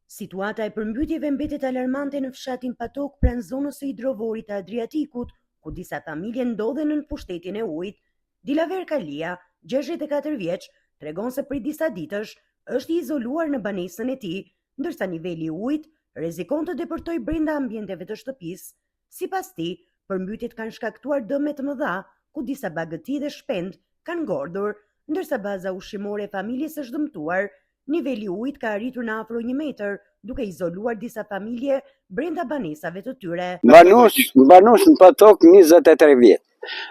Situata e përmbytjeve mbetet alarmante në fshatin Patok pranë zonës së hidrovorit të Adriatikut, ku disa familje ndodhen në pushtetin e ujit. Dilaver Kalia, 64 vjeç, tregon se prej disa ditësh është i izoluar në banesën e tij, ndërsa niveli i ujit rrezikon të depërtojë brenda ambienteve të shtëpisë. Sipas tij, përmbytjet kanë shkaktuar dëme të mëdha, ku disa bagëti dhe shpend kanë ngordhur, ndërsa baza ushqimore e familjes është dëmtuar. Niveli i ujit ka arritur në afro 1 metër, duke izoluar disa familje brenda banesave të tyre. Banus në Patok 23 vjet.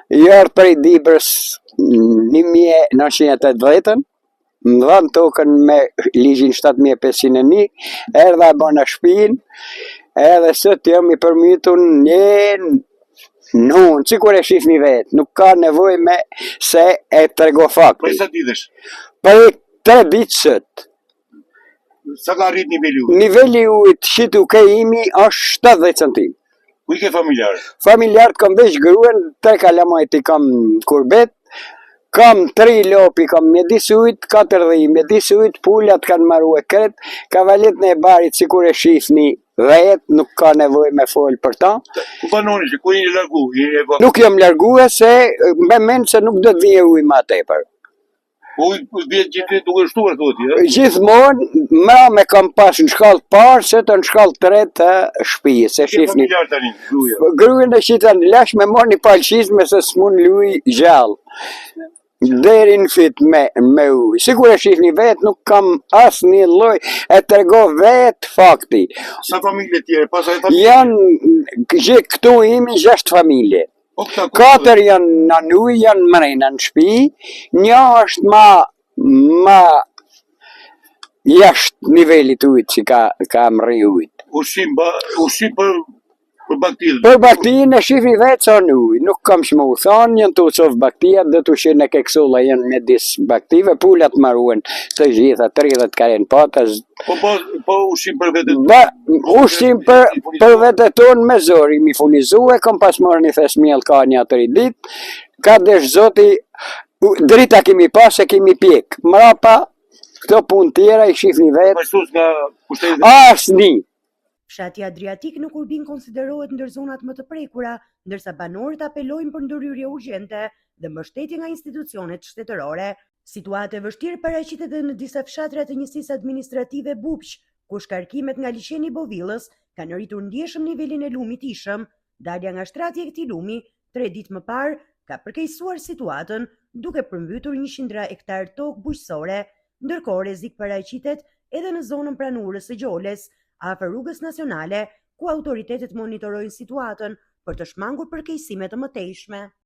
Jarë prej Dibrës 1980, më dhanë tokën me ligjin 7501, erdha e bona shtëpinë, edhe sot jam i përmbytur sikur e shihni vetë, nuk ka nevojë me se e trego fakt. Për sa ditësh? Për 3 ditë sot. Sa ka rrit niveli i ujit? Niveli i ujit shitu ke imi është 70 cm. Ku i ke familjarë? Familjarët kam veç gruan, 3 kalamajt i kam kurbet, kam 3 lopi kam mjedis ujit, 4 dhe i mjedis ujit, pullat kanë marru e kret, kavalet në e barit sikur e shifni vetë, nuk ka nevoj me folë për ta. Ku banoni që ku i largu? Nuk jam largu se me menë se nuk do të vije uj ma tepër. Uj vjetë gjithë duke shtuar të oti, e? Gjithmonë, me kam pas në shkallë parë, se të në shkallë 3 të shpijë, se shifni. Ke familjarë tani, gruja? Grujen e qitan lash me mor një palqizme se s'mun luj gjallë. Deri në fit me ujë. Sigur e shifni vetë, nuk kam asë një loj, e trego vetë fakti. Sa familje tjere? Pasaj familje? Janë, këtu imi 6 familje. 4 janë në ujë, janë mrejnë në shpi, një është ma jashtë nivelit ujtë që ka mrej ujtë. Ushqim për baktirën? Për baktirën e shifni vetë sa në ujë, nuk kam që më u thonë, janë të ucov baktirat, dhe të shenë e keksolla janë me disë baktive, pullat maruen të gjitha, 30 karen patas. Po ushqim për vetët? Ushqim për vetët tonë me zori, mi funizue, kam pas marrë një thes mjell ka një atëri dit, ka desh zoti, drita kemi pas e kemi pjek, mrapa, këto pun tjera i shifni vetë. Pashtus nga pushtetit? Asni! Fshati Adriatik në Kurbin konsiderohet ndër zonat më të prekura, ndërsa banorët apelojnë për ndërhyrje urgjente dhe mbështetje nga institucionet shtetërore. Situatë e vështirë paraqitet edhe në disa fshatra të njësisë administrative Bupq, ku shkarkimet nga liçeni i Bovillës kanë rritur ndjeshëm nivelin e lumit ishëm. Dalja nga shtrati e këtij lumi 3 ditë më parë ka përkeqësuar situatën, duke përmbytur 100 hektar tokë bujqësore, ndërkohë rrezik paraqitet edhe në zonën pranurës së Gjoles, afër rrugës nacionale, ku autoritetet monitorojnë situatën për të shmangur përkeqësime të mëtejshme.